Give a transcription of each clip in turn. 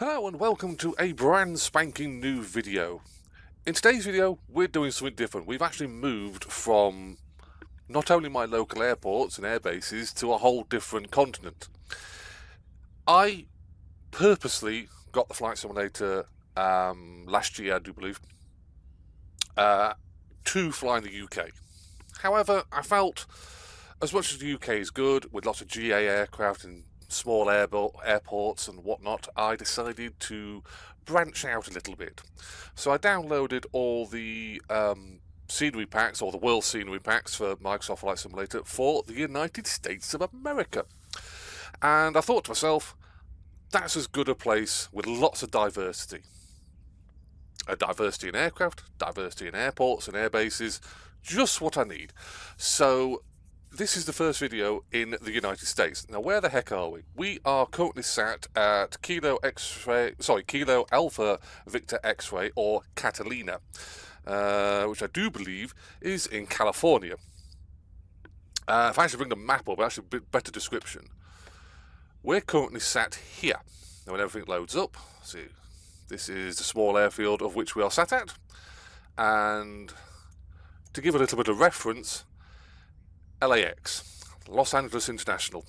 Hello and welcome to a brand spanking new video. In today's video we're doing something different. We've actually moved from not only my local airports and air bases to a whole different continent. I purposely got the flight simulator last year, I do believe, to fly in the UK. However, I felt as much as the UK is good with lots of GA aircraft and small airports and whatnot, I decided to branch out a little bit. So I downloaded all the scenery packs, or the world scenery packs for Microsoft Flight Simulator for the United States of America. And I thought to myself, that's as good a place with lots of diversity. A diversity in aircraft, diversity in airports and air bases, just what I need. So this is the first video in the United States. Now, where the heck are we? We are currently sat at Kilo Alpha Victor X-Ray, or Catalina, which I do believe is in California. If I actually bring the map up, actually a bit better description. We're currently sat here. Now, when everything loads up, see, this is the small airfield of which we are sat at. And to give a little bit of reference, LAX, Los Angeles International.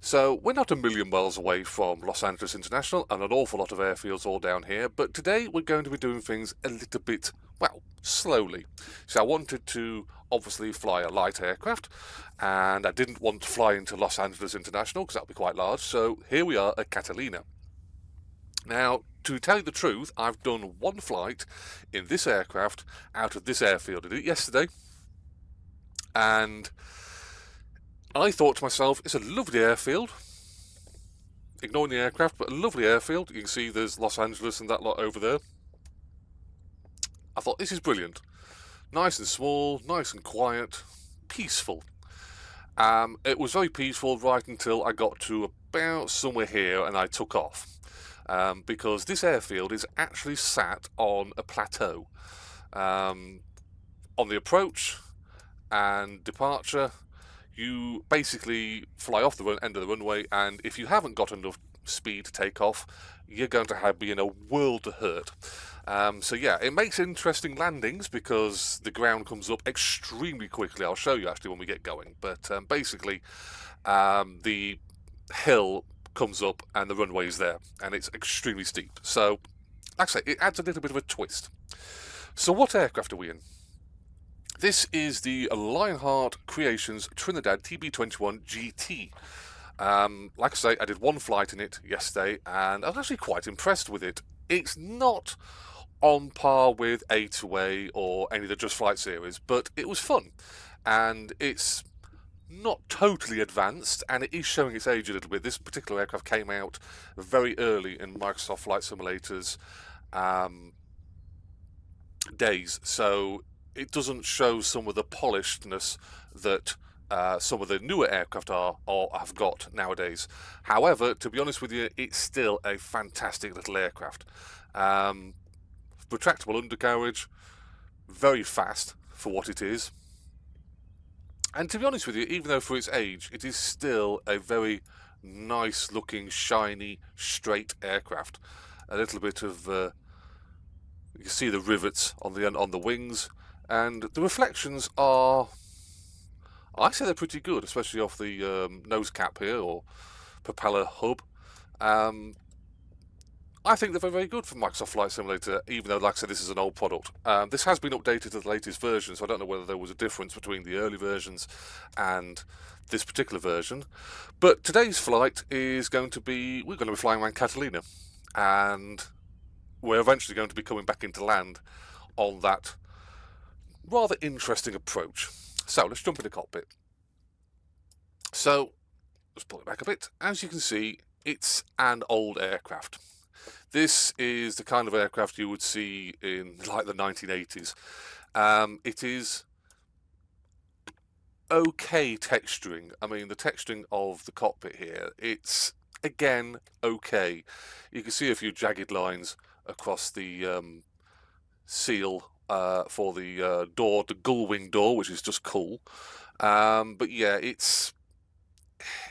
So we're not a million miles away from Los Angeles International and an awful lot of airfields all down here, but today we're going to be doing things a little bit, well, slowly. So I wanted to obviously fly a light aircraft, and I didn't want to fly into Los Angeles International because that would be quite large, so here we are at Catalina. Now, to tell you the truth, I've done one flight in this aircraft out of this airfield. I did it yesterday. And I thought to myself, it's a lovely airfield, ignoring the aircraft, but a lovely airfield. You can see there's Los Angeles and that lot over there. I thought, this is brilliant. Nice and small, nice and quiet, peaceful. It was very peaceful right until I got to about somewhere here and I took off. Because this airfield is actually sat on a plateau. On the approach and departure, you basically fly off the end of the runway, and if you haven't got enough speed to take off, you're going to be in a world of hurt. So yeah, it makes interesting landings because the ground comes up extremely quickly. I'll show you actually when we get going, but basically the hill comes up and the runway is there, and it's extremely steep. So like I say, it adds a little bit of a twist. So what aircraft are we in? This is the Lionheart Creations Trinidad TB21 GT. Like I say, I did one flight in it yesterday, and I was actually quite impressed with it. It's not on par with A2A or any of the Just Flight series, but it was fun. And it's not totally advanced, and it is showing its age a little bit. This particular aircraft came out very early in Microsoft Flight Simulator's days, so it doesn't show some of the polishedness that some of the newer aircraft are or have got nowadays. However, to be honest with you, it's still a fantastic little aircraft. Retractable undercarriage, very fast for what it is. And to be honest with you, even though for its age, it is still a very nice looking, shiny, straight aircraft. A little bit of you can see the rivets on the wings, and the reflections are, I say they're pretty good, especially off the nose cap here, or propeller hub. I think they're very, very good for Microsoft Flight Simulator, even though, like I said, this is an old product. This has been updated to the latest version, so I don't know whether there was a difference between the early versions and this particular version. But today's flight is we're going to be flying around Catalina, and we're eventually going to be coming back into land on that rather interesting approach. So let's jump in the cockpit. So let's pull it back a bit. As you can see, it's an old aircraft. This is the kind of aircraft you would see in like the 1980s. It is okay texturing. I mean, the texturing of the cockpit here, it's again okay. You can see a few jagged lines across the seal for the door, the gull wing door, which is just cool. But yeah, it's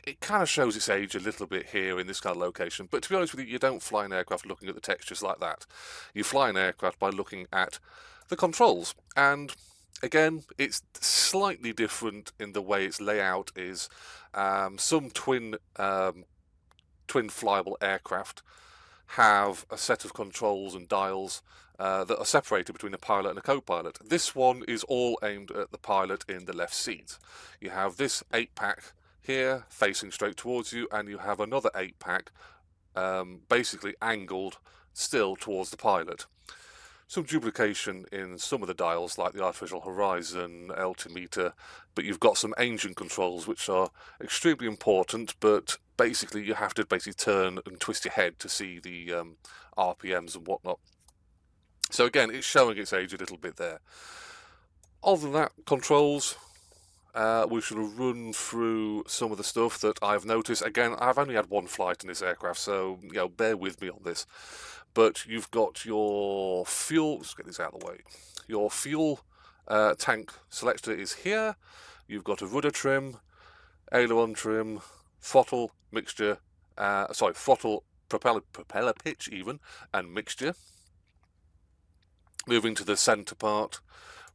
it kind of shows its age a little bit here in this kind of location. But to be honest with you, you don't fly an aircraft looking at the textures like that. You fly an aircraft by looking at the controls. And again, it's slightly different in the way its layout is. Some twin flyable aircraft have a set of controls and dials that are separated between a pilot and a co-pilot. This one is all aimed at the pilot in the left seat. You have this 8-pack here facing straight towards you, and you have another 8-pack basically angled still towards the pilot. Some duplication in some of the dials like the artificial horizon, altimeter, but you've got some engine controls which are extremely important, but basically you have to turn and twist your head to see the RPMs and whatnot. So again, it's showing its age a little bit there. Other than that, controls, we should run through some of the stuff that I've noticed. Again, I've only had one flight in this aircraft, so bear with me on this. But you've got your fuel, let's get this out of the way. Your fuel tank selector is here. You've got a rudder trim, aileron trim, throttle mixture, throttle, propeller pitch even, and mixture. Moving to the center part,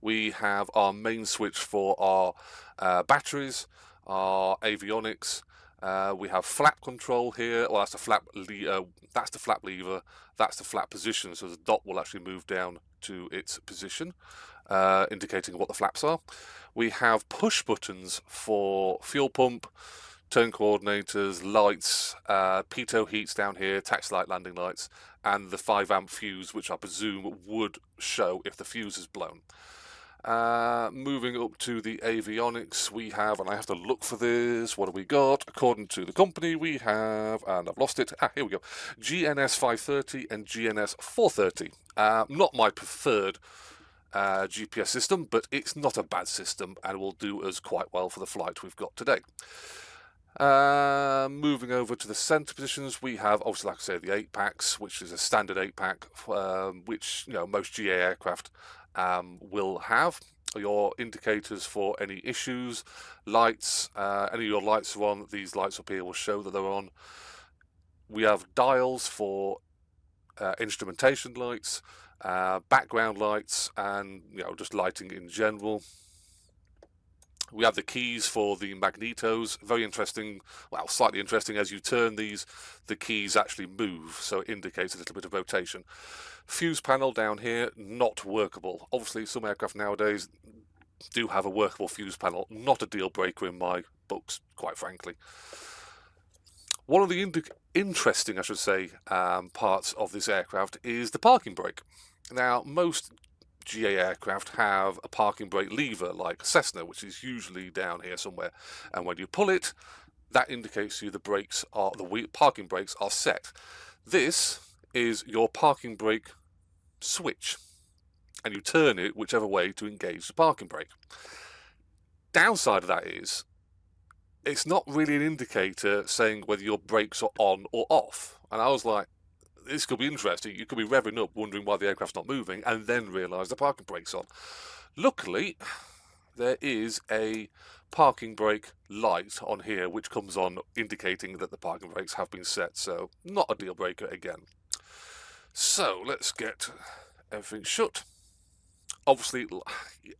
we have our main switch for our batteries, our avionics. We have flap control here. Well, that's the flap lever. That's the flap position. So the dot will actually move down to its position, indicating what the flaps are. We have push buttons for fuel pump, turn coordinators, lights, pitot heats down here, taxi light, landing lights, and the 5-amp fuse, which I presume would show if the fuse is blown. Moving up to the avionics, we have, and I have to look for this, what have we got? According to the company, we have, and I've lost it, here we go, GNS 530 and GNS 430. Not my preferred GPS system, but it's not a bad system and will do us quite well for the flight we've got today. Moving over to the center positions, we have, obviously, like I said, the 8-packs, which is a standard 8-pack, which most GA aircraft will have. Your indicators for any issues, lights, any of your lights are on, these lights up here will show that they're on. We have dials for instrumentation lights, background lights, and just lighting in general. We have the keys for the magnetos. Very interesting, well, slightly interesting. As you turn these, the keys actually move, so it indicates a little bit of rotation. Fuse panel down here, not workable. Obviously, some aircraft nowadays do have a workable fuse panel. Not a deal breaker in my books, quite frankly. One of the interesting, I should say, parts of this aircraft is the parking brake. Now, most GA aircraft have a parking brake lever like Cessna, which is usually down here somewhere, and when you pull it, that indicates to you the parking brakes are set. This is your parking brake switch, and you turn it whichever way to engage the parking brake. Downside of that is it's not really an indicator saying whether your brakes are on or off, and I was like, this could be interesting. You could be revving up, wondering why the aircraft's not moving, and then realise the parking brake's on. Luckily, there is a parking brake light on here, which comes on, indicating that the parking brakes have been set, so not a deal breaker again. So, let's get everything shut. Obviously,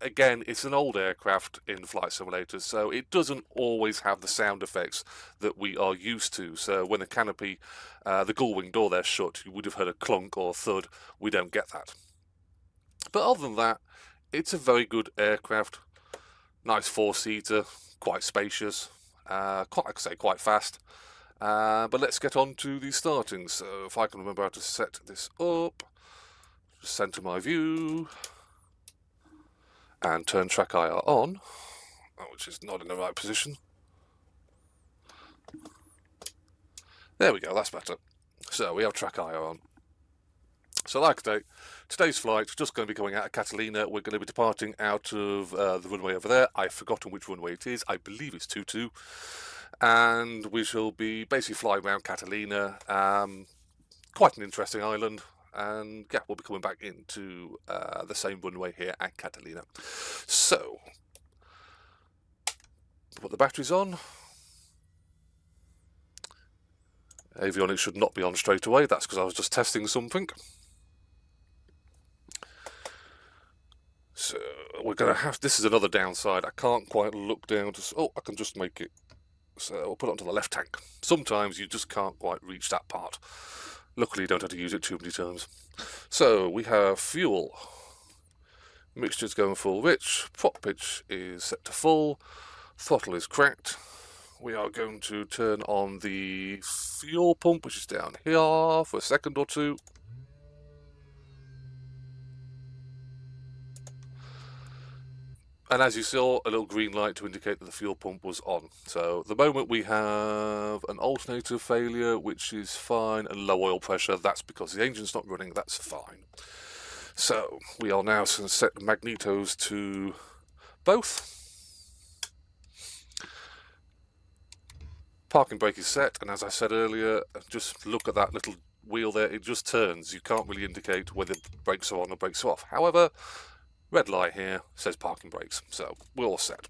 again, it's an old aircraft in flight simulators, so it doesn't always have the sound effects that we are used to. So when the canopy, the gull-wing door there shut, you would have heard a clunk or thud. We don't get that. But other than that, it's a very good aircraft. Nice 4-seater, quite spacious, quite fast. But let's get on to the starting. So if I can remember how to set this up, just center my view, and turn track IR on, which is not in the right position. There we go, that's better. So we have track IR on. So like I say, today's flight is just going to be going out of Catalina. We're going to be departing out of the runway over there. I've forgotten which runway it is. I believe it's 22. And we shall be basically flying around Catalina. Quite an interesting island. And yeah, we'll be coming back into the same runway here at Catalina. So, put the batteries on. Avionics should not be on straight away. That's because I was just testing something. So we're going to have, this is another downside. I can't quite look down to, oh, I can just make it. So we'll put it onto the left tank. Sometimes you just can't quite reach that part. Luckily you don't have to use it too many times. So we have fuel. Mixture's going full rich. Prop pitch is set to full. Throttle is cracked. We are going to turn on the fuel pump, which is down here, for a second or two. And as you saw, a little green light to indicate that the fuel pump was on. So the moment we have an alternator failure, which is fine, and low oil pressure, that's because the engine's not running, that's fine. So we are now going to set the magnetos to both. Parking brake is set, and as I said earlier, just look at that little wheel there, it just turns. You can't really indicate whether brakes are on or brakes are off. However, red light here says parking brakes, so we're all set.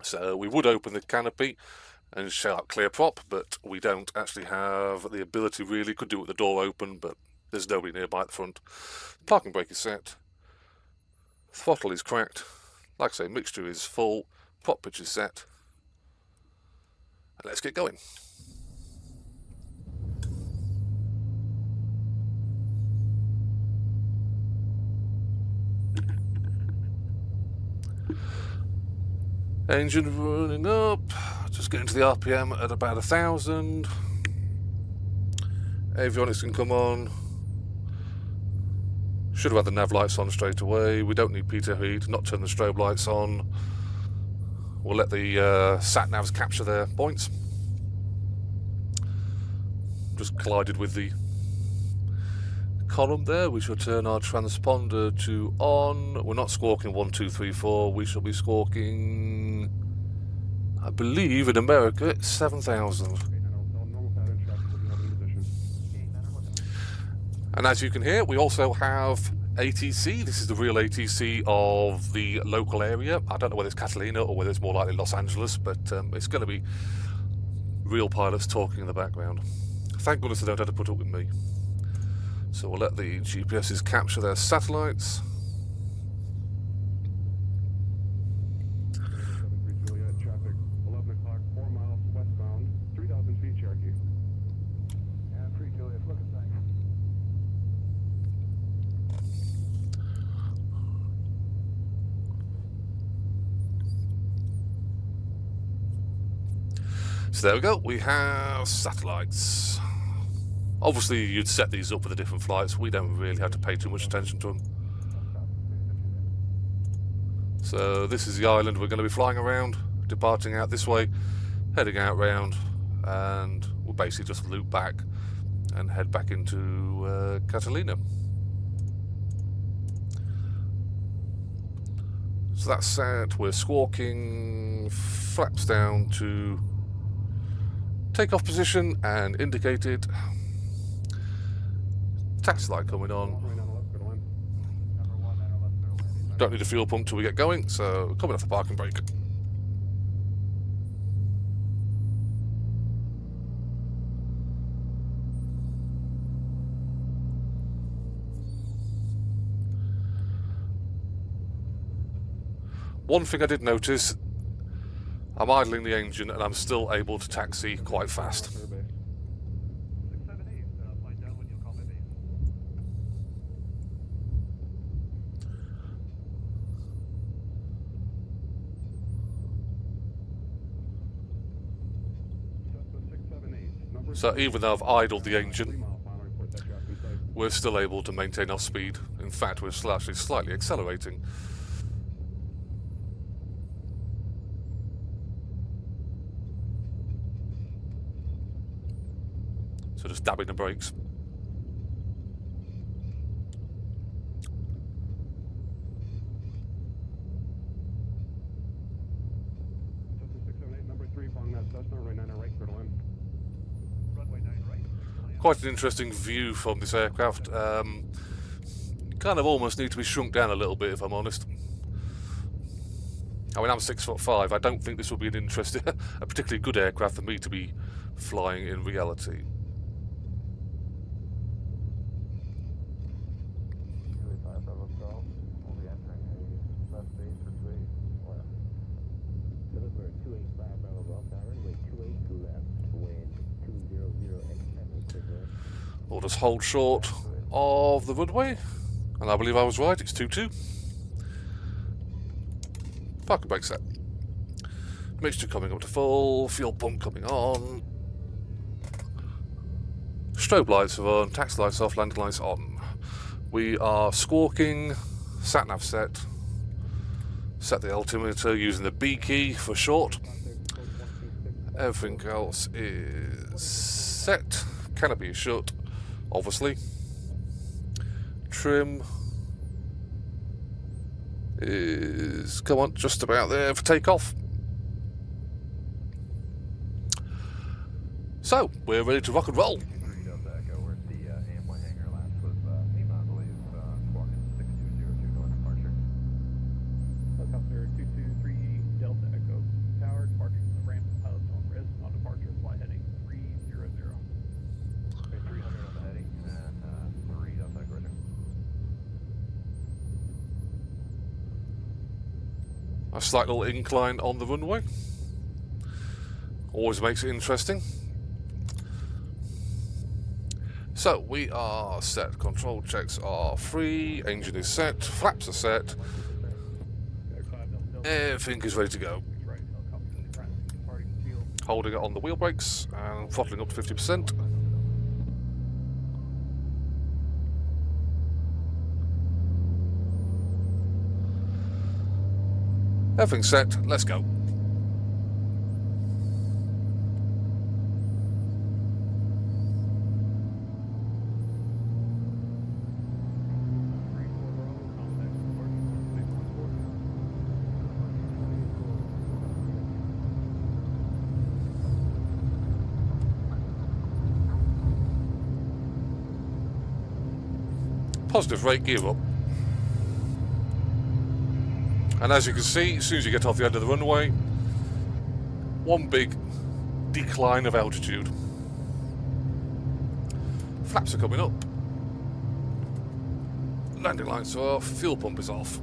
So we would open the canopy and shout out clear prop, but we don't actually have the ability really. Could do it with the door open, but there's nobody nearby at the front. Parking brake is set. Throttle is cracked. Like I say, mixture is full. Prop pitch is set. And let's get going. Engine running up, just getting to the RPM at about 1,000. Avionics can come on. Should have had the nav lights on straight away. We don't need pitot heat, not turn the strobe lights on. We'll let the sat navs capture their points. Just collided with the column there. We shall turn our transponder to on. We're not squawking 1, 2, 3, 4. We shall be squawking, I believe in America it's 7,000. And as you can hear, we also have ATC. This is the real ATC of the local area. I don't know whether it's Catalina or whether it's more likely Los Angeles, but it's going to be real pilots talking in the background. Thank goodness they don't have to put up with me. So we'll let the GPSs capture their satellites. Traffic, 11 o'clock, 4 miles westbound, 3,000 feet, Cherokee. And 3 Juliet, looking, thanks. So there we go, we have satellites. Obviously you'd set these up for the different flights. We don't really have to pay too much attention to them. So this is the island we're going to be flying around, departing out this way, heading out round, and we'll basically just loop back and head back into Catalina. So that's set, we're squawking, flaps down to takeoff position and indicated. Taxi light coming on. Don't need a fuel pump till we get going, so coming off the parking brake. One thing I did notice, I'm idling the engine and I'm still able to taxi quite fast. So even though I've idled the engine, we're still able to maintain our speed. In fact, we're actually slightly accelerating. So just dabbing the brakes. Quite an interesting view from this aircraft. Kind of almost need to be shrunk down a little bit, if I'm honest. I mean, I'm 6'5". I don't think this will be an interesting, a particularly good aircraft for me to be flying in reality. We'll just hold short of the runway, and I believe I was right, it's 2-2. Parking brake set. Mixture coming up to full, fuel pump coming on. Strobe lights are on, taxi lights off, landing lights on. We are squawking, sat-nav set. Set the altimeter using the B key for short. Everything else is set. Canopy is shut, obviously. Trim is, come on, just about there for takeoff. So, we're ready to rock and roll. Helicopter 223 Delta Echo Tower, departure from the ramp, pilots on res, on departure, flight heading 300. 300 on the heading, and 3 Delta Echo right there. A slight little incline on the runway. Always makes it interesting. So, we are set. Control checks are free. Engine is set. Flaps are set. Everything is ready to go. Holding it on the wheel brakes and throttling up to 50%. Everything's set. Let's go. Positive rate, gear up. And as you can see, as soon as you get off the end of the runway, one big decline of altitude. Flaps are coming up. Landing lights are off, fuel pump is off.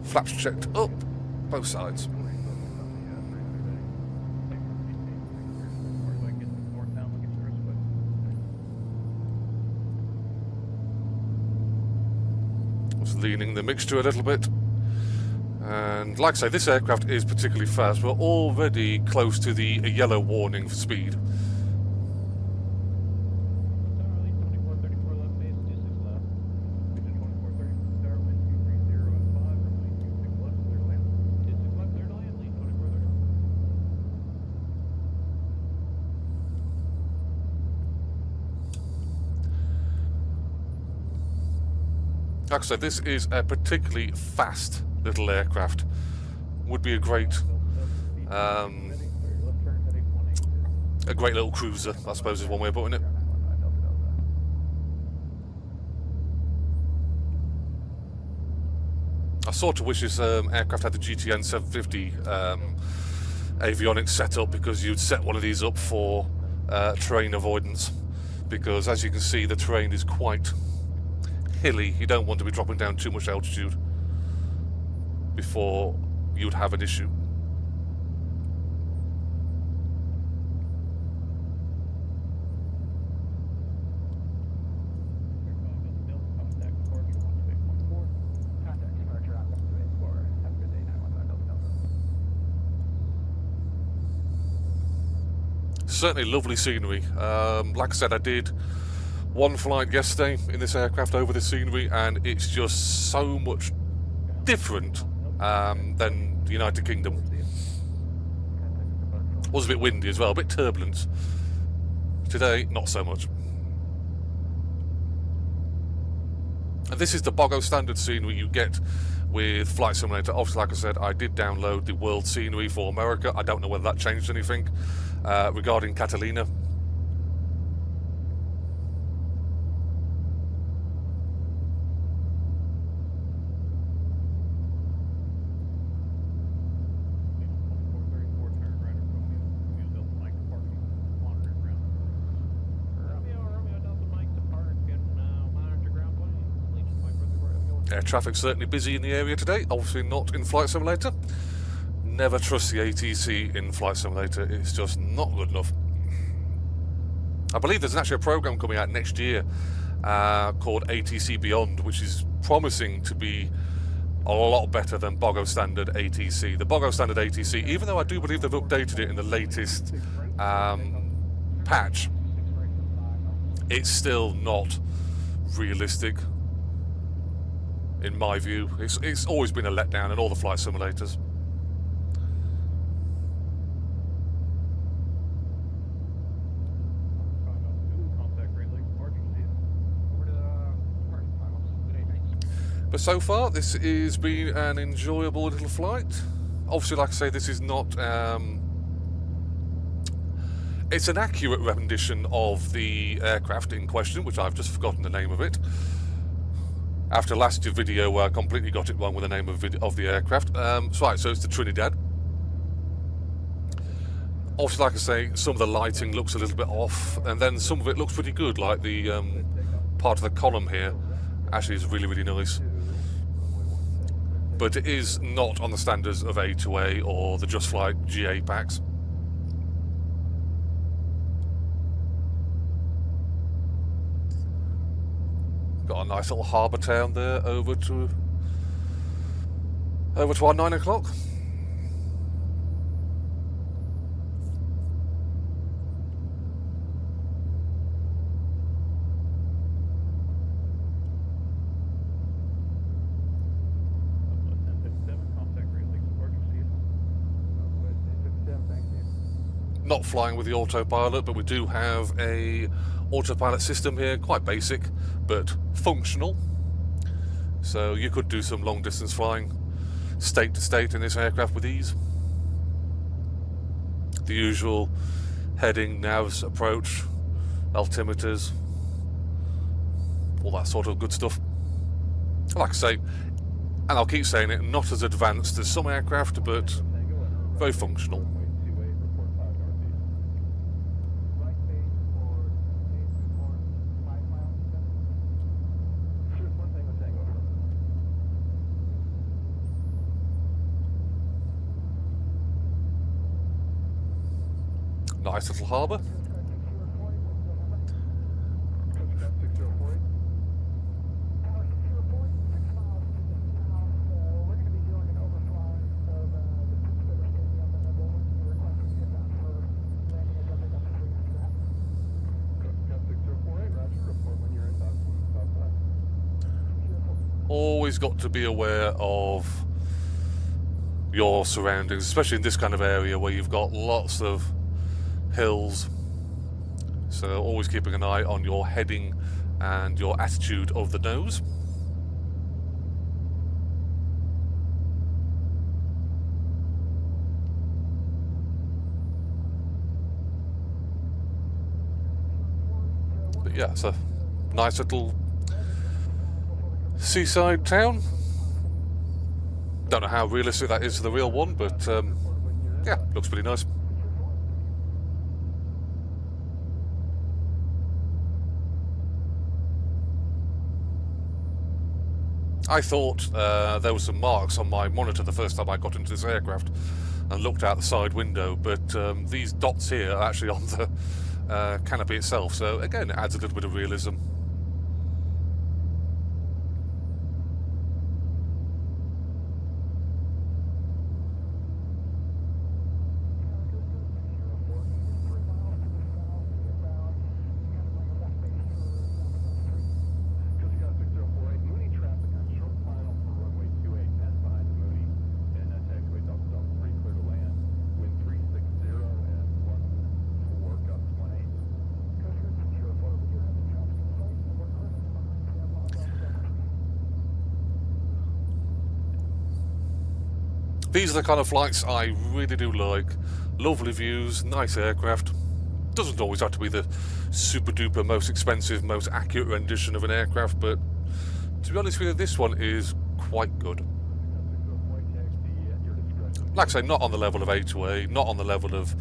Flaps checked up, both sides. Leaning the mixture a little bit, and like I say, this aircraft is particularly fast. We're already close to the yellow warning for speed. Like I said, this is a particularly fast little aircraft. Would be a great little cruiser, I suppose is one way of putting it. I sort of wish this aircraft had the GTN 750 avionics set up, because you'd set one of these up for terrain avoidance, because as you can see, the terrain is quite hilly. You don't want to be dropping down too much altitude before you'd have an issue. Certainly lovely scenery. Like I said, I did one flight yesterday in this aircraft over this scenery, and it's just so much different than the United Kingdom. Was a bit windy as well, a bit turbulent. Today, not so much. And this is the bog standard scenery you get with Flight Simulator. Obviously, like I said, I did download the world scenery for America. I don't know whether that changed anything regarding Catalina. Air traffic certainly busy in the area today, obviously not in Flight Simulator. Never trust the ATC in Flight Simulator, it's just not good enough. I believe there's actually a program coming out next year called ATC Beyond, which is promising to be a lot better than Bogo Standard ATC. The Bogo Standard ATC, even though I do believe they've updated it in the latest patch, it's still not realistic in my view. It's always been a letdown in all the flight simulators. But so far, this has been an enjoyable little flight. Obviously, like I say, this is not... it's an accurate rendition of the aircraft in question, which I've just forgotten the name of it. After last video where I completely got it wrong with the name of the aircraft. So it's the Trinidad. Obviously, like I say, some of the lighting looks a little bit off, and then some of it looks pretty good, like the part of the column here actually is really, really nice. But it is not on the standards of A2A or the Just Flight GA packs. Got a nice little harbour town there over to our 9 o'clock. Not flying with the autopilot, but we do have a autopilot system here, quite basic but functional. So you could do some long distance flying state to state in this aircraft with ease. The usual heading, navs, approach, altimeters, all that sort of good stuff. Like I say, and I'll keep saying it, not as advanced as some aircraft, but very functional. Nice little harbour. Always got to be aware of your surroundings, especially in this kind of area where you've got lots of hills. So always keeping an eye on your heading and your attitude of the nose. But yeah, it's a nice little seaside town. Don't know how realistic that is to the real one, but yeah, looks pretty nice. I thought there were some marks on my monitor the first time I got into this aircraft and looked out the side window, but these dots here are actually on the canopy itself, so again it adds a little bit of realism. These are the kind of flights I really do like. Lovely views, nice aircraft. Doesn't always have to be the super duper most expensive, most accurate rendition of an aircraft, but to be honest with you, this one is quite good. Like I say, not on the level of A2A, not on the level of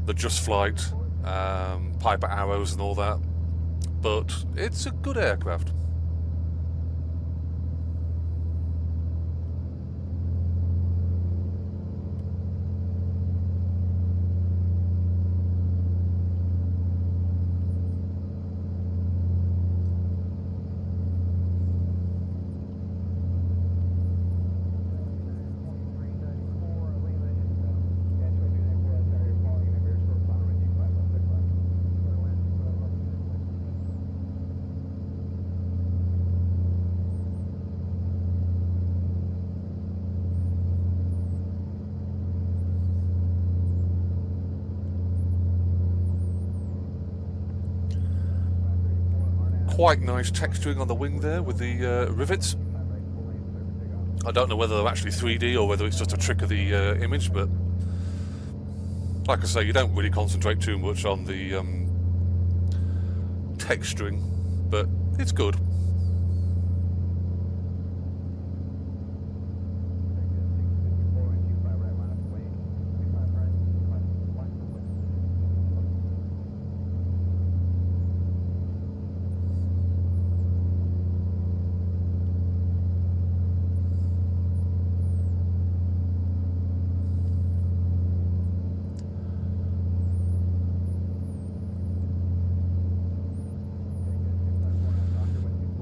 the Just Flight, Piper Arrows and all that, but it's a good aircraft. quite nice texturing on the wing there with the rivets. I don't know whether they're actually 3D or whether it's just a trick of the image, but like I say, you don't really concentrate too much on the texturing, but it's good.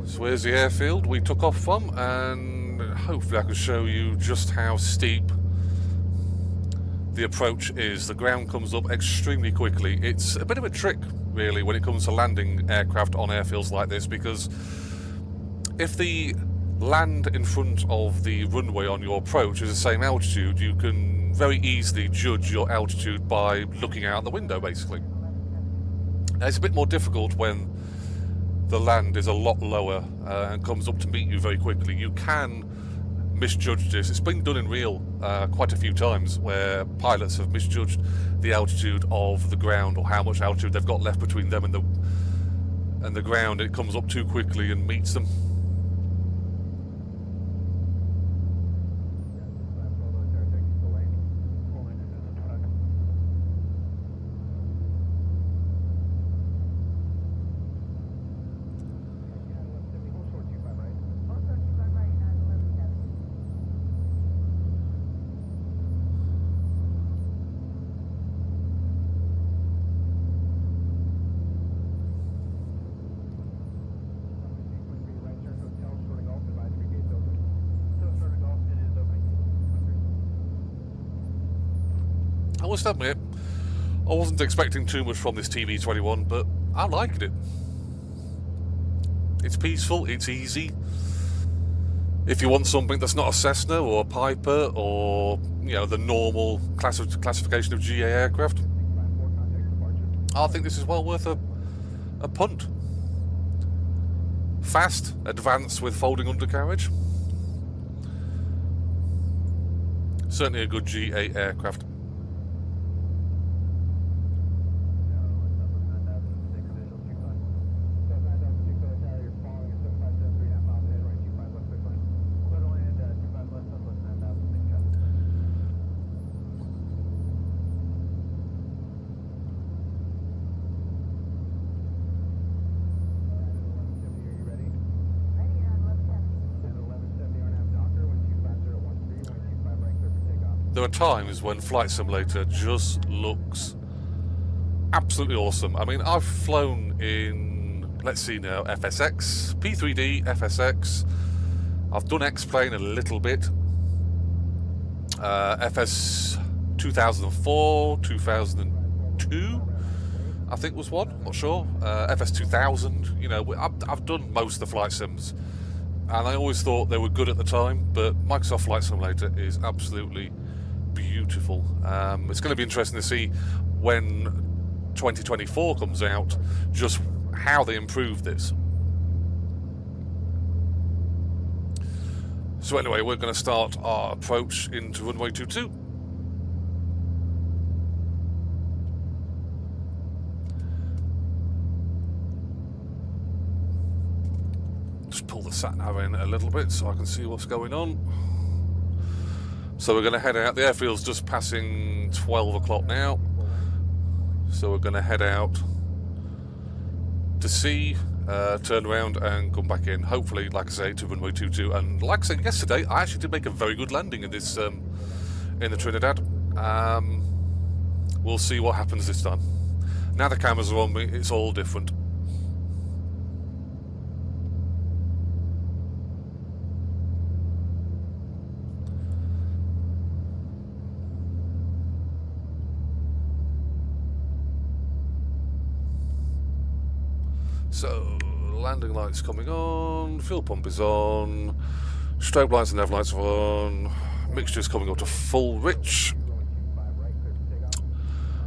So here's the airfield we took off from, and hopefully I can show you just how steep the approach is. The ground comes up extremely quickly. It's a bit of a trick, really, when it comes to landing aircraft on airfields like this, because if the land in front of the runway on your approach is the same altitude, you can very easily judge your altitude by looking out the window, basically. It's a bit more difficult when the land is a lot lower and comes up to meet you very quickly. You can misjudge this. It's been done in real quite a few times, where pilots have misjudged the altitude of the ground, or how much altitude they've got left between them and the ground. It comes up too quickly and meets them. I must admit, I wasn't expecting too much from this TB21, but I liked it. It's peaceful, it's easy. If you want something that's not a Cessna or a Piper or, you know, the normal classification of GA aircraft, I think this is well worth a punt. Fast, advanced with folding undercarriage. Certainly a good GA aircraft. There are times when Flight Simulator just looks absolutely awesome. I mean, I've flown in, let's see now, FSX, P3D, FSX. I've done X-Plane a little bit. FS 2004, 2002, I think was one, not sure. FS 2000, you know, I've done most of the flight sims. And I always thought they were good at the time, but Microsoft Flight Simulator is absolutely beautiful. It's going to be interesting to see when 2024 comes out, just how they improve this. So anyway, we're going to start our approach into runway 22. Just pull the sat-nav in a little bit so I can see what's going on. So we're going to head out. The airfield's just passing 12 o'clock now. So we're going to head out to sea, turn around and come back in. Hopefully, like I say, to runway 22. And like I said yesterday, I actually did make a very good landing in this, in the Trinidad. We'll see what happens this time. Now the cameras are on me, it's all different. So, landing lights coming on, fuel pump is on, strobe lights and nav lights are on, mixture is coming up to full rich.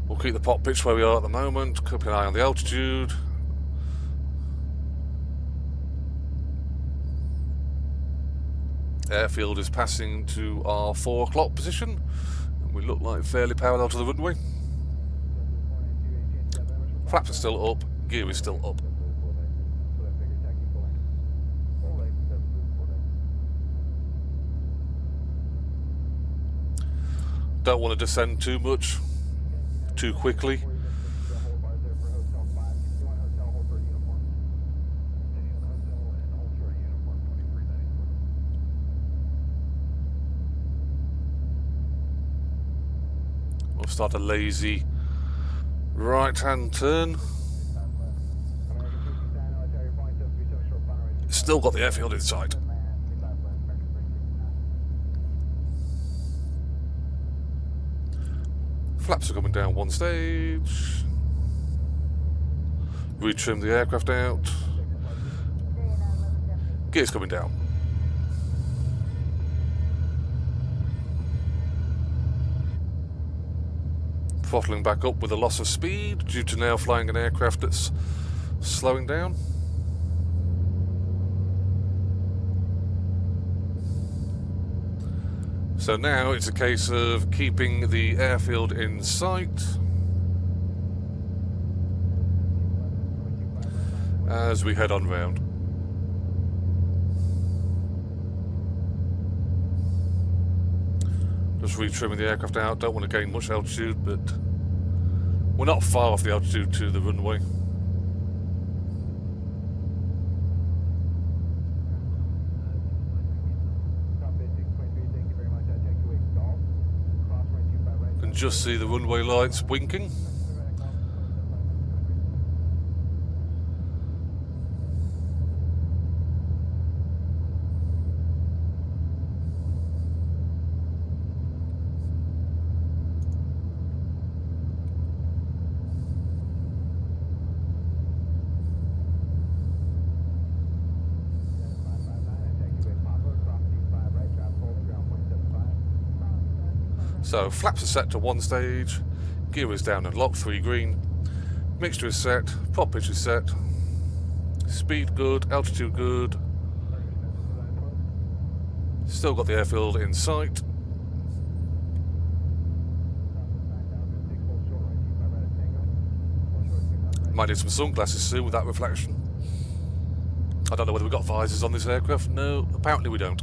We'll keep the pot pitch where we are at the moment, keep an eye on the altitude. airfield is passing to our 4 o'clock position. And we look like fairly parallel to the runway. Flaps are still up, gear is still up. Don't want to descend too much, too quickly. We'll start a lazy right-hand turn. Still got the airfield in sight. Flaps are coming down 1 stage. Retrim the aircraft out. Gear's coming down. Throttling back up with a loss of speed due to now flying an aircraft that's slowing down. So now it's a case of keeping the airfield in sight as we head on round. Just retrimming the aircraft out. Don't want to gain much altitude, but we're not far off the altitude to the runway. Can just see the runway lights winking. So flaps are set to 1 stage, gear is down and locked, 3 green, mixture is set, prop pitch is set, speed good, altitude good, still got the airfield in sight. Might need some sunglasses soon with that reflection. I don't know whether we've got visors on this aircraft. No, apparently we don't.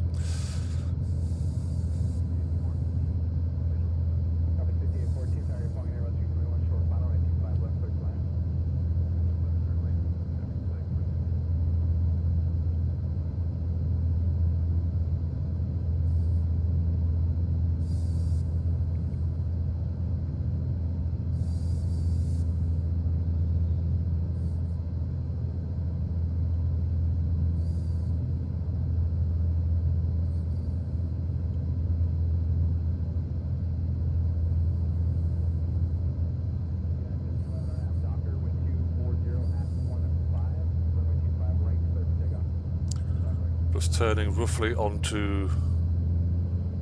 Just turning roughly onto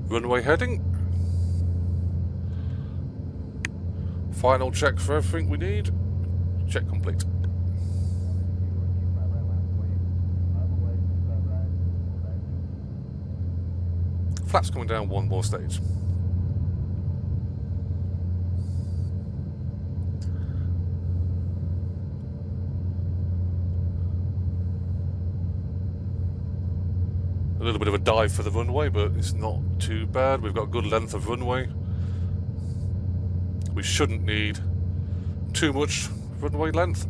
runway heading. Final check for everything we need. Check complete. Flaps coming down 1 more stage. A little bit of a dive for the runway, but it's not too bad. We've got good length of runway. We shouldn't need too much runway length.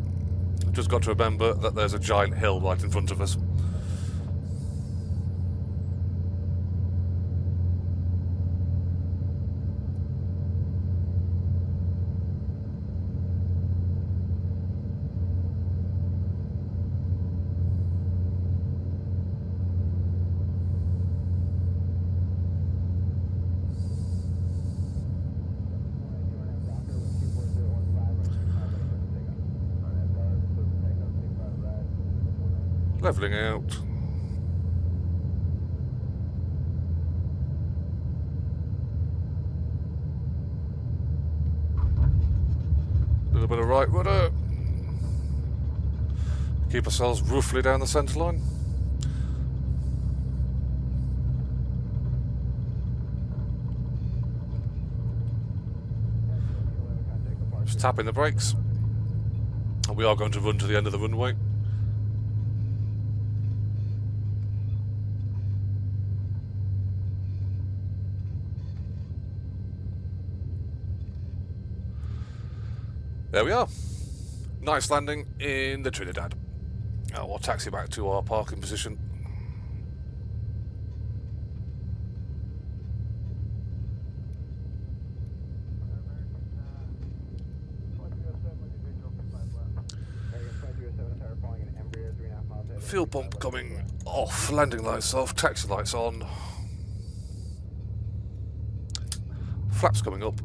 We've just got to remember that there's a giant hill right in front of us. Leveling out. A little bit of right rudder. Keep ourselves roughly down the centre line. Just tapping the brakes. And we are going to run to the end of the runway. There we are. Nice landing in the Trinidad. We'll taxi back to our parking position. Fuel pump coming off, landing lights off, taxi lights on. Flaps coming up.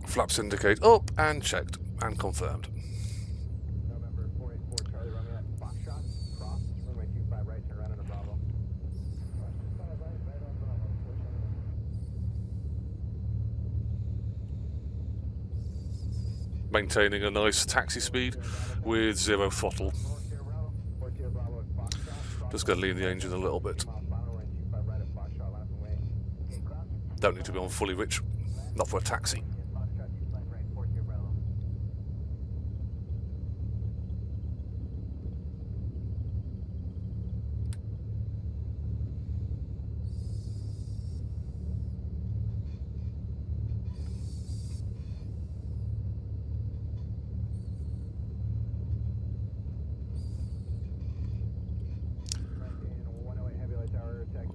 Flaps indicate up and checked and confirmed. November 484 Charlie Romeo at Foxtrot, cross, runway 25 right, turn around into Bravo. 25 right on Bravo. Maintaining a nice taxi speed with 0 throttle. Just going to lean the engine a little bit. Don't need to be on fully rich, not for a taxi.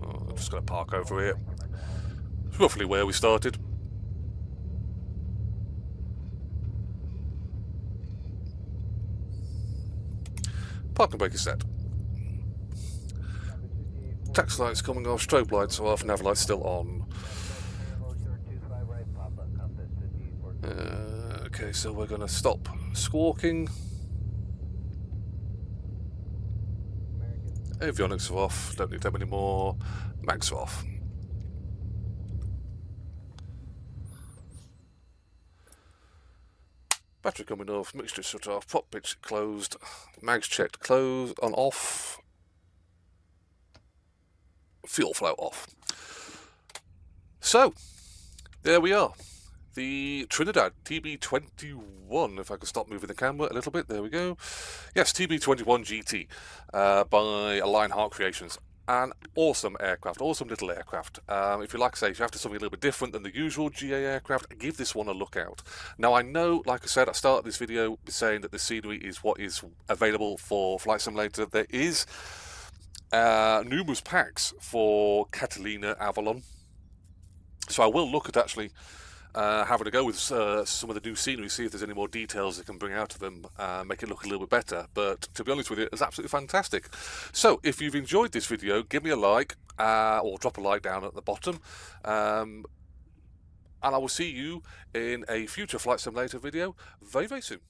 I'm just going to park over here. It's roughly where we started. Parking brake is set. Taxi lights coming off, strobe lights off, nav lights still on. Okay, so we're going to stop squawking. Avionics are off, don't need them anymore. Mags are off. Battery coming off, mixture shut off, prop pitch closed, mags checked, closed, on off, fuel flow off. So, there we are. The Trinidad TB21, if I could stop moving the camera a little bit, there we go. Yes, TB21 GT by Lionheart Creations. An awesome aircraft, awesome little aircraft. If you like to say, if you're after something a little bit different than the usual GA aircraft, give this one a look out. Now I know, like I said, I started this video saying that the scenery is what is available for Flight Simulator. There is numerous packs for Catalina Avalon. So I will look at actually having a go with some of the new scenery, see if there's any more details they can bring out of them, make it look a little bit better. But to be honest with you, it's absolutely fantastic. So if you've enjoyed this video, give me a like or drop a like down at the bottom. And I will see you in a future Flight Simulator video very, very soon.